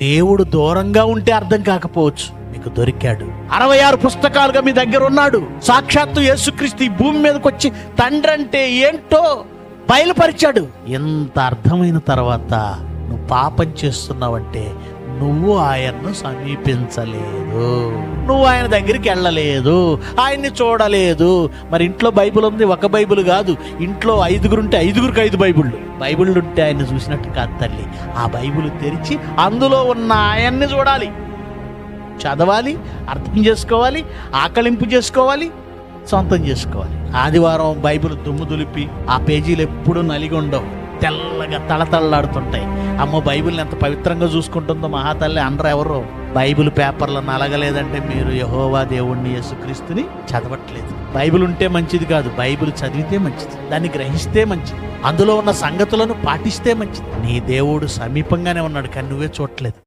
దేవుడు దూరంగా ఉంటే అర్థం కాకపోవచ్చు, మీకు దొరికాడు. 66 పుస్తకాలుగా మీ దగ్గర ఉన్నాడు. సాక్షాత్తు యేసుక్రీస్తు ఈ భూమి మీదకి వచ్చి తండ్రి అంటే ఏంటో బయలుపరిచాడు. ఎంత అర్థమైన తర్వాత నువ్వు పాపం చేస్తున్నావంటే నువ్వు ఆయన్ను సమీపించలేదు, నువ్వు ఆయన దగ్గరికి వెళ్ళలేదు, ఆయన్ని చూడలేదు. మరి ఇంట్లో బైబిల్ ఉంది, ఒక బైబిల్ కాదు, ఇంట్లో 5 ఉంటే 5గురికి 5 బైబిళ్ళు ఉంటే ఆయన్ని చూసినట్టు కాదు తల్లి. ఆ బైబిల్ తెరిచి అందులో ఉన్న ఆయన్ని చూడాలి, చదవాలి, అర్థం చేసుకోవాలి, ఆకలింపు చేసుకోవాలి, సొంతం చేసుకోవాలి. ఆదివారం బైబిల్ దుమ్ము దులిపి ఆ పేజీలు ఎప్పుడూ నలిగి ఉండవు, తెల్లగా తళతళలాడుతుంటాయి. అమ్మో బైబిల్ని ఎంత పవిత్రంగా చూసుకుంటుందో మహాతల్లి అనరు ఎవరు. బైబిల్ పేపర్లో నలగలేదంటే మీరు యెహోవా దేవుణ్ణి యేసుక్రీస్తుని చదవట్లేదు. బైబిల్ ఉంటే మంచిది కాదు, బైబిల్ చదివితే మంచిది, దాన్ని గ్రహిస్తే మంచిది, అందులో ఉన్న సంగతులను పాటిస్తే మంచిది. నీ దేవుడు సమీపంగానే ఉన్నాడు కానీ నువ్వే చూడట్లేదు.